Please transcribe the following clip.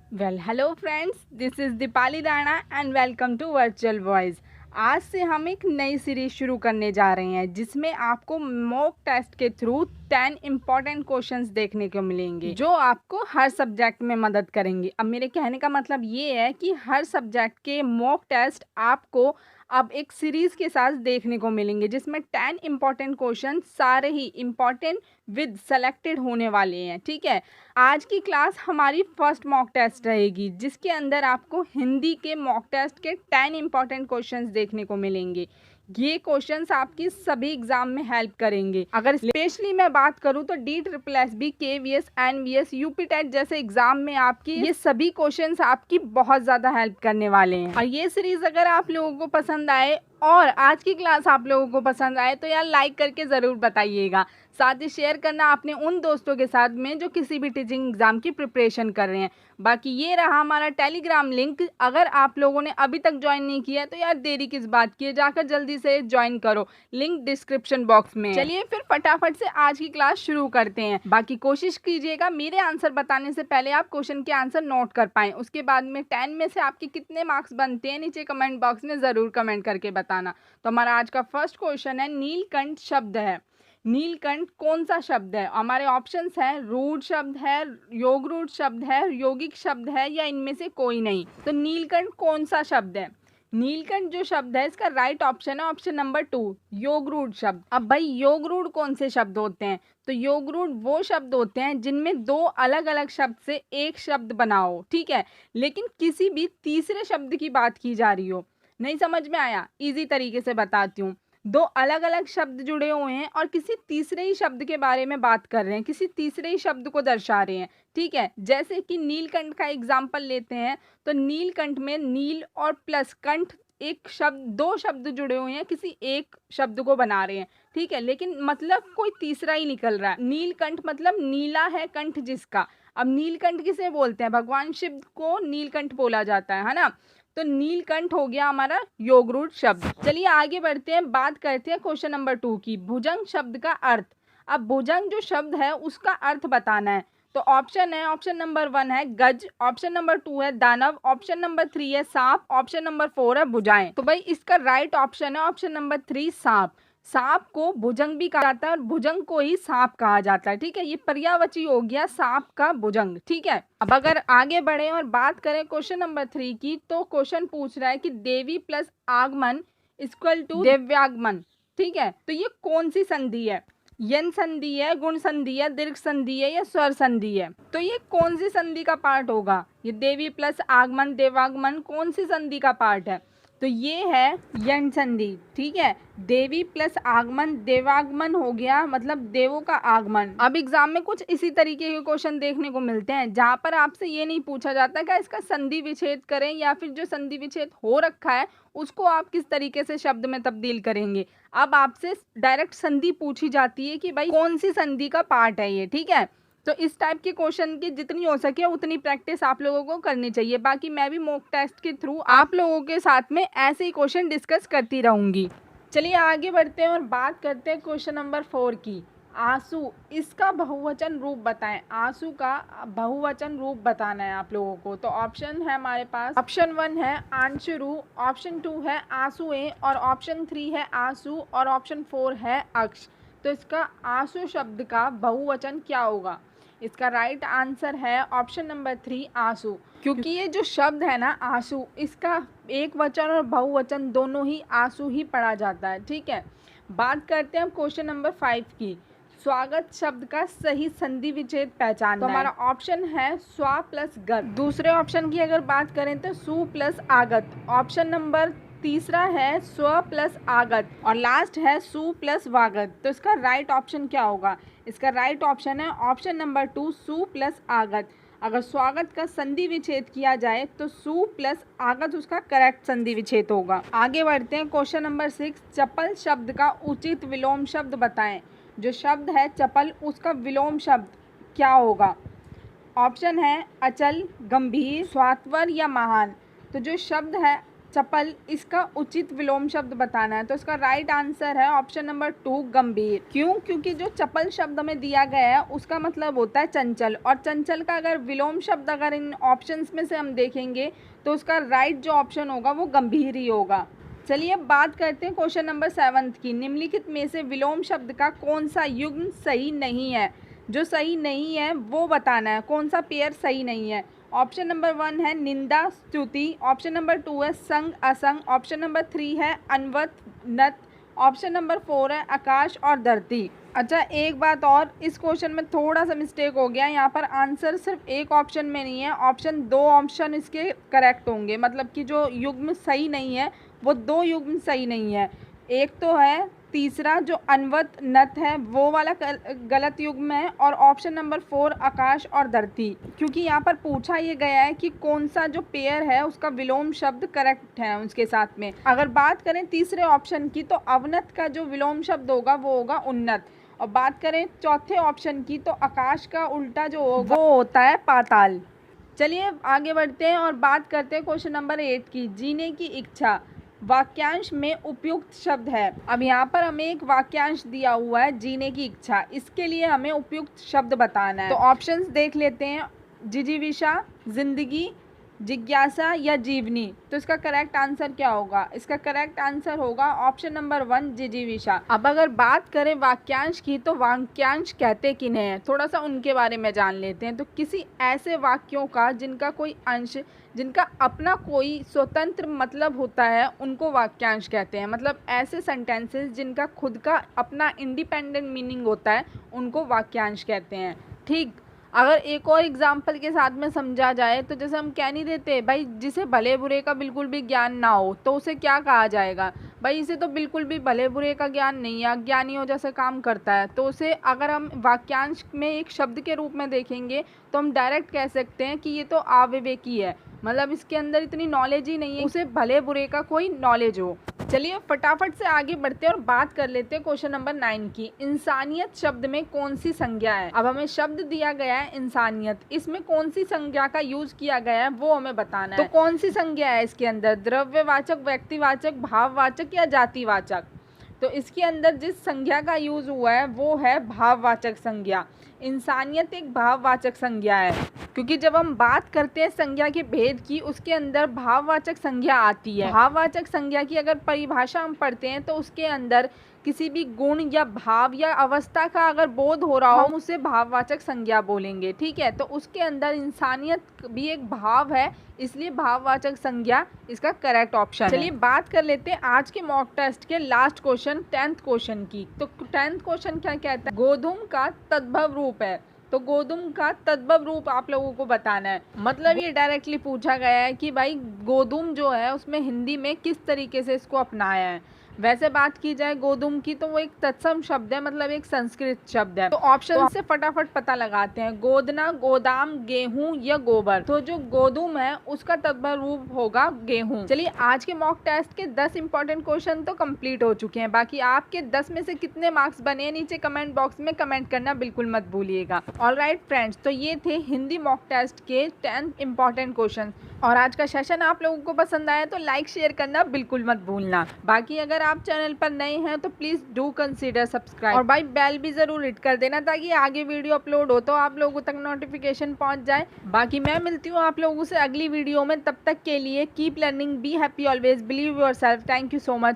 Hello friends, this is Deepali Rana and welcome to virtual voice. आज से हम एक नई सीरीज शुरू करने जा रहे हैं जिसमें आपको मॉक टेस्ट के थ्रू 10 इम्पॉर्टेंट क्वेश्चंस देखने को मिलेंगे जो आपको हर सब्जेक्ट में मदद करेंगे। अब मेरे कहने का मतलब ये है कि हर सब्जेक्ट के मॉक टेस्ट आपको अब एक सीरीज के साथ देखने को मिलेंगे जिसमें 10 इम्पॉर्टेंट क्वेश्चन सारे ही इम्पॉर्टेंट विद सेलेक्टेड होने वाले हैं। ठीक है, आज की क्लास हमारी फर्स्ट मॉक टेस्ट रहेगी जिसके अंदर आपको हिंदी के मॉक टेस्ट के 10 इम्पॉर्टेंट क्वेश्चंस देखने को मिलेंगे। ये क्वेश्चंस आपकी सभी एग्जाम में हेल्प करेंगे। अगर स्पेशली मैं बात करूं तो DSSB, KVS, NVS, UP TET जैसे एग्जाम में आपकी ये सभी क्वेश्चंस आपकी बहुत ज़्यादा हेल्प करने वाले हैं। और ये सीरीज अगर आप लोगों को पसंद आए और आज की क्लास आप लोगों को पसंद आए तो यार लाइक करके ज़रूर बताइएगा। साथ ही शेयर करना अपने उन दोस्तों के साथ में जो किसी भी टीचिंग एग्ज़ाम की प्रिपरेशन कर रहे हैं। बाकी ये रहा हमारा टेलीग्राम लिंक, अगर आप लोगों ने अभी तक ज्वाइन नहीं किया है तो यार देरी किस बात की है, जाकर जल्दी से ज्वाइन करो, लिंक डिस्क्रिप्शन बॉक्स में। चलिए फिर फटाफट से आज की क्लास शुरू करते हैं। बाकी कोशिश कीजिएगा मेरे आंसर बताने से पहले आप क्वेश्चन के आंसर नोट कर पाएँ। उसके बाद में 10 में से आपके कितने मार्क्स बनते हैं नीचे कमेंट बॉक्स में ज़रूर कमेंट करके बताना। तो हमारा आज का फर्स्ट क्वेश्चन है, नीलकंठ शब्द है। नीलकंठ कौन सा शब्द है? हमारे ऑप्शंस हैं, रूढ़ शब्द है, योग रूढ़ शब्द है, यौगिक शब्द है या इनमें से कोई नहीं। तो नीलकंठ कौन सा शब्द है? नीलकंठ जो शब्द है इसका राइट ऑप्शन है ऑप्शन नंबर 2, योग रूढ़ शब्द। अब भाई योग रूढ़ कौन से शब्द होते हैं? तो योग रूढ़ वो शब्द होते हैं जिनमें दो अलग अलग शब्द से एक शब्द बना हो। ठीक है, लेकिन किसी भी तीसरे शब्द की बात की जा रही हो। नहीं समझ में आया? इजी तरीके से बताती हूँ। दो अलग अलग शब्द जुड़े हुए हैं और किसी तीसरे ही शब्द के बारे में बात कर रहे हैं, किसी तीसरे ही शब्द को दर्शा रहे हैं। ठीक है, जैसे कि नीलकंठ का एग्जाम्पल लेते हैं तो नीलकंठ में नील और प्लस कंठ, एक शब्द, दो शब्द जुड़े हुए हैं, किसी एक शब्द को बना रहे हैं। ठीक है, लेकिन मतलब कोई तीसरा ही निकल रहा है। नीलकंठ मतलब नीला है कंठ जिसका। अब नीलकंठ किसे बोलते हैं? भगवान शिव को नीलकंठ बोला जाता है ना। तो नीलकंठ हो गया हमारा योग रूढ़ शब्द। चलिए आगे बढ़ते हैं, बात करते हैं क्वेश्चन नंबर 2 की, भुजंग शब्द का अर्थ। अब भुजंग जो शब्द है उसका अर्थ बताना है। तो ऑप्शन है, ऑप्शन नंबर 1 है गज, ऑप्शन नंबर 2 है दानव, ऑप्शन नंबर 3 है सांप, ऑप्शन नंबर 4 है भुजाएं। तो भाई इसका राइट ऑप्शन है ऑप्शन नंबर 3, सांप। सांप को भुजंग भी कहा जाता है और भुजंग को ही सांप कहा जाता है। ठीक है, ये पर्यायवाची हो गया सांप का भुजंग। ठीक है, अब अगर आगे बढ़े और बात करें क्वेश्चन नंबर 3 की, तो क्वेश्चन पूछ रहा है कि देवी प्लस आगमन इक्वल टू दिव्यागमन। ठीक है, तो ये कौन सी संधि है? यन संधि है, गुण संधि है, दीर्घ संधि है या स्वर संधि है? तो ये कौन सी संधि का पार्ट होगा? ये देवी प्लस आगमन देवागमन कौन सी संधि का पार्ट है? तो ये है यन संधि। ठीक है, देवी प्लस आगमन देवागमन हो गया, मतलब देवों का आगमन। अब एग्जाम में कुछ इसी तरीके के क्वेश्चन देखने को मिलते हैं जहां पर आपसे ये नहीं पूछा जाता कि इसका संधि विच्छेद करें या फिर जो संधि विच्छेद हो रखा है उसको आप किस तरीके से शब्द में तब्दील करेंगे। अब आपसे डायरेक्ट संधि पूछी जाती है कि भाई कौन सी संधि का पार्ट है ये। ठीक है, तो इस टाइप के क्वेश्चन की जितनी हो सके उतनी प्रैक्टिस आप लोगों को करनी चाहिए। बाकी मैं भी मॉक टेस्ट के थ्रू आप लोगों के साथ में ऐसे ही क्वेश्चन डिस्कस करती रहूंगी। चलिए आगे बढ़ते हैं और बात करते हैं क्वेश्चन नंबर 4 की, आंसू, इसका बहुवचन रूप बताएं। आंसू का बहुवचन रूप बताना है आप लोगों को। तो ऑप्शन है हमारे पास, ऑप्शन 1 है आंशुरु, ऑप्शन 2 है आंसुएं और ऑप्शन 3 है आंसू और ऑप्शन 4 है अक्ष। तो इसका आंसू शब्द का बहुवचन क्या होगा? इसका राइट आंसर है ऑप्शन नंबर 3, आंसू। क्योंकि ये जो शब्द है ना आंसू, इसका एक वचन और बहुवचन दोनों ही आंसू ही पढ़ा जाता है। ठीक है, बात करते हैं क्वेश्चन नंबर 5 की, स्वागत शब्द का सही संधि विच्छेद पहचानना। तो हमारा ऑप्शन है स्वा प्लस गत। दूसरे ऑप्शन की अगर बात करें तो सु प्लस आगत। ऑप्शन नंबर तीसरा है स्व प्लस आगत और लास्ट है सु प्लस वागत। तो इसका राइट ऑप्शन क्या होगा? इसका राइट ऑप्शन है ऑप्शन नंबर 2, सु प्लस आगत। अगर स्वागत का संधि विच्छेद किया जाए तो सु प्लस आगत उसका करेक्ट संधि विच्छेद होगा। आगे बढ़ते हैं क्वेश्चन नंबर 6, चपल शब्द का उचित विलोम शब्द बताएं। जो शब्द है चपल उसका विलोम शब्द क्या होगा? ऑप्शन है अचल, गंभीर, स्वात्वर या महान। तो जो शब्द है चपल, इसका उचित विलोम शब्द बताना है। तो इसका राइट आंसर है ऑप्शन नंबर 2 गंभीर। क्यों? क्योंकि जो चपल शब्द में दिया गया है उसका मतलब होता है चंचल, और चंचल का अगर विलोम शब्द अगर इन ऑप्शंस में से हम देखेंगे तो उसका राइट जो ऑप्शन होगा वो गंभीर ही होगा। चलिए अब बात करते हैं क्वेश्चन नंबर 7 की। निम्नलिखित में से विलोम शब्द का कौन सा युग्म सही नहीं है? जो सही नहीं है वो बताना है, कौन सा पेयर सही नहीं है। ऑप्शन नंबर 1 है निंदा स्तुति, ऑप्शन नंबर 2 है संग असंग, ऑप्शन नंबर 3 है अनवत नत, ऑप्शन नंबर 4 है आकाश और धरती। अच्छा, एक बात और, इस क्वेश्चन में थोड़ा सा मिस्टेक हो गया। यहाँ पर आंसर सिर्फ एक ऑप्शन में नहीं है, ऑप्शन 2 ऑप्शन इसके करेक्ट होंगे। मतलब कि जो युग्म सही नहीं है वो 2 युग्म सही नहीं है। एक तो है तीसरा जो अनवत नत है वो वाला गलत युग्म है, और ऑप्शन नंबर 4 आकाश और धरती। क्योंकि यहाँ पर पूछा ये गया है कि कौन सा जो पेयर है उसका विलोम शब्द करेक्ट है उसके साथ में। अगर बात करें तीसरे ऑप्शन की तो अवनत का जो विलोम शब्द होगा वो होगा उन्नत, और बात करें चौथे ऑप्शन की तो आकाश का उल्टा जो होगा वो होता है पाताल। चलिए आगे बढ़ते हैं और बात करते हैं क्वेश्चन नंबर 8 की। जीने की इच्छा वाक्यांश में उपयुक्त शब्द है। अब यहाँ पर हमें एक वाक्यांश दिया हुआ है जीने की इच्छा, इसके लिए हमें उपयुक्त शब्द बताना है। तो ऑप्शंस देख लेते हैं, जिजीविषा, जिंदगी, जिज्ञासा या जीवनी। तो इसका करेक्ट आंसर क्या होगा? इसका करेक्ट आंसर होगा ऑप्शन नंबर 1 जिजीविषा। अब अगर बात करें वाक्यांश की तो वाक्यांश कहते किन्हें हैं, थोड़ा सा उनके बारे में जान लेते हैं। तो किसी ऐसे वाक्यों का जिनका कोई अंश, जिनका अपना कोई स्वतंत्र मतलब होता है उनको वाक्यांश कहते हैं। मतलब ऐसे सेंटेंसेस जिनका खुद का अपना इंडिपेंडेंट मीनिंग होता है उनको वाक्यांश कहते हैं। ठीक, अगर एक और एग्जाम्पल के साथ में समझा जाए तो जैसे हम कह नहीं देते भाई जिसे भले बुरे का बिल्कुल भी ज्ञान ना हो तो उसे क्या कहा जाएगा? भाई इसे तो बिल्कुल भी भले बुरे का ज्ञान नहीं है, अज्ञानियों जैसे काम करता है। तो उसे अगर हम वाक्यांश में एक शब्द के रूप में देखेंगे तो हम डायरेक्ट कह सकते हैं कि ये तो अविवेकी है, मतलब इसके अंदर इतनी नॉलेज ही नहीं है, उसे भले बुरे का कोई नॉलेज हो। चलिए फटाफट से आगे बढ़ते हैं और बात कर लेते हैं क्वेश्चन नंबर 9 की। इंसानियत शब्द में कौन सी संज्ञा है? अब हमें शब्द दिया गया है इंसानियत, इसमें कौन सी संज्ञा का यूज किया गया है वो हमें बताना है। तो कौन सी संज्ञा है इसके अंदर? द्रव्यवाचक, व्यक्तिवाचक, भाववाचक या जातिवाचक? तो इसके अंदर जिस संज्ञा का यूज हुआ है वो है भाववाचक संज्ञा। इंसानियत एक भाववाचक संज्ञा है, क्योंकि जब हम बात करते हैं संज्ञा के भेद की उसके अंदर भाववाचक संज्ञा आती है। भाववाचक संज्ञा की अगर परिभाषा हम पढ़ते हैं तो उसके अंदर किसी भी गुण या भाव या अवस्था का अगर बोध हो रहा हो हम उसे भाववाचक संज्ञा बोलेंगे। ठीक है, तो उसके अंदर इंसानियत भी एक भाव है, इसलिए भाववाचक संज्ञा इसका करेक्ट ऑप्शन है। चलिए बात कर लेते हैं आज के मॉक टेस्ट के लास्ट क्वेश्चन 10th क्वेश्चन की। तो 10th क्वेश्चन क्या कहता है? गोधूम का तद्भव रूप है। तो गोधूम का तद्भव रूप आप लोगों को बताना है। मतलब ये डायरेक्टली पूछा गया है कि भाई गोधूम जो है उसमें हिंदी में किस तरीके से इसको अपनाया है। वैसे बात की जाए गोधूम की तो वो एक तत्सम शब्द है, मतलब एक संस्कृत शब्द है। तो ऑप्शन से फटाफट पता लगाते हैं, गोदना, गोदाम, गेहूं या गोबर। तो जो गोधूम है उसका तद्भव रूप होगा गेहूं। चलिए आज के मॉक टेस्ट के 10 इंपॉर्टेंट क्वेश्चन तो कंप्लीट हो चुके हैं। बाकी आपके 10 में से कितने मार्क्स बने नीचे कमेंट बॉक्स में कमेंट करना बिल्कुल मत भूलिएगा। ऑलराइट फ्रेंड्स, तो ये थे हिंदी मॉक टेस्ट के 10 इंपॉर्टेंट क्वेश्चन। और आज का सेशन आप लोगों को पसंद आया तो लाइक शेयर करना बिल्कुल मत भूलना। बाकी अगर आप चैनल पर नए हैं तो प्लीज़ डू कंसीडर सब्सक्राइब, और भाई बेल भी ज़रूर हिट कर देना ताकि आगे वीडियो अपलोड हो तो आप लोगों तक नोटिफिकेशन पहुंच जाए। बाकी मैं मिलती हूँ आप लोगों से अगली वीडियो में, तब तक के लिए keep learning, be happy always, believe yourself. Thank you so much.